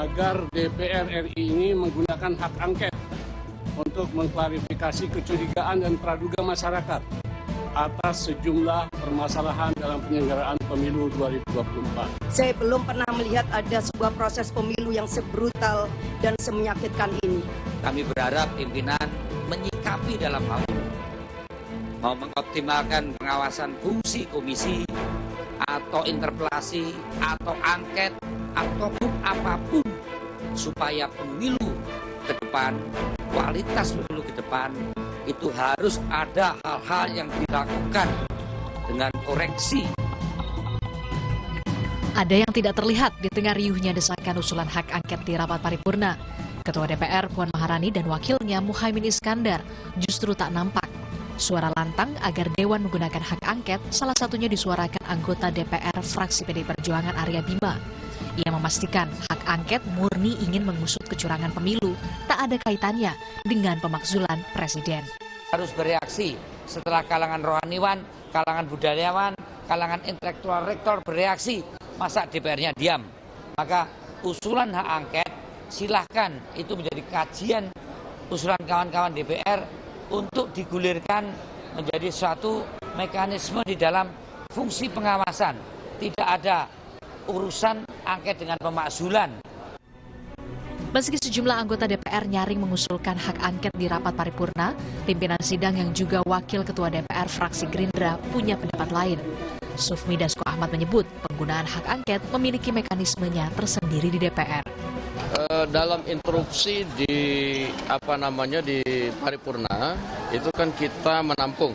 agar DPR RI ini menggunakan hak angket untuk mengklarifikasi kecurigaan dan praduga masyarakat atas sejumlah permasalahan dalam penyelenggaraan pemilu 2024. Saya belum pernah melihat ada sebuah proses pemilu yang sebrutal dan semenyakitkan ini. Kami berharap pimpinan menyikapi dalam hal ini, mau mengoptimalkan pengawasan fungsi komisi atau interpelasi atau angket ataupun apapun supaya pemilu ke depan, kualitas pemilu ke depan itu harus ada hal-hal yang dilakukan dengan koreksi. Ada yang tidak terlihat di tengah riuhnya desakan usulan hak angket di rapat paripurna. Ketua DPR Puan Maharani dan wakilnya Muhaimin Iskandar justru tak nampak. Suara lantang agar Dewan menggunakan hak angket salah satunya disuarakan anggota DPR fraksi PDI Perjuangan Arya Bima. Ia memastikan hak angket murni ingin mengusut kecurangan pemilu, tak ada kaitannya dengan pemakzulan Presiden. Harus bereaksi setelah kalangan rohaniwan, kalangan budayawan, kalangan intelektual rektor bereaksi, masa DPR-nya diam. Maka usulan hak angket silahkan itu menjadi kajian usulan kawan-kawan DPR untuk digulirkan menjadi suatu mekanisme di dalam fungsi pengawasan. Tidak ada urusan angket dengan pemakzulan. Meski sejumlah anggota DPR nyaring mengusulkan hak angket di rapat paripurna, pimpinan sidang yang juga wakil ketua DPR fraksi Gerindra punya pendapat lain. Sufmi Dasko Ahmad menyebut penggunaan hak angket memiliki mekanismenya tersendiri di DPR. Dalam interupsi di di paripurna itu kan kita menampung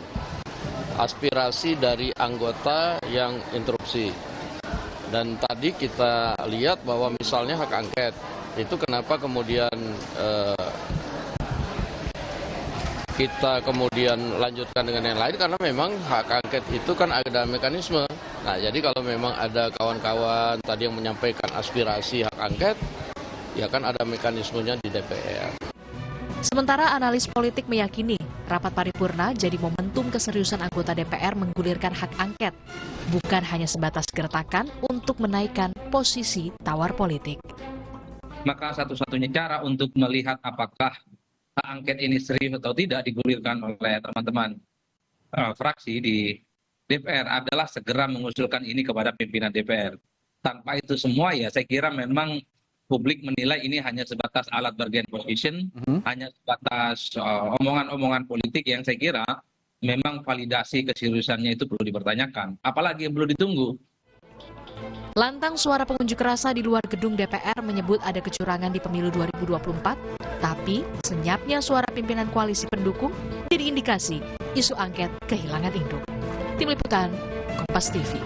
aspirasi dari anggota yang interupsi. Dan tadi kita lihat bahwa misalnya hak angket itu kenapa kemudian kita kemudian lanjutkan dengan yang lain, karena memang hak angket itu kan ada mekanisme. Nah, jadi kalau memang ada kawan-kawan tadi yang menyampaikan aspirasi hak angket, ya kan ada mekanismenya di DPR. Sementara analis politik meyakini rapat paripurna jadi momentum keseriusan anggota DPR menggulirkan hak angket, bukan hanya sebatas gertakan untuk menaikkan posisi tawar politik. Maka satu-satunya cara untuk melihat apakah hak angket ini serius atau tidak digulirkan oleh teman-teman fraksi di DPR adalah segera mengusulkan ini kepada pimpinan DPR. Tanpa itu semua ya saya kira memang publik menilai ini hanya sebatas alat bargain position, hanya sebatas omongan-omongan politik yang saya kira memang validasi keseriusannya itu perlu dipertanyakan. Apalagi yang perlu ditunggu. Lantang suara pengunjuk rasa di luar gedung DPR menyebut ada kecurangan di pemilu 2024, tapi senyapnya suara pimpinan koalisi pendukung jadi indikasi isu angket kehilangan induk. Tim Liputan, Kompas TV.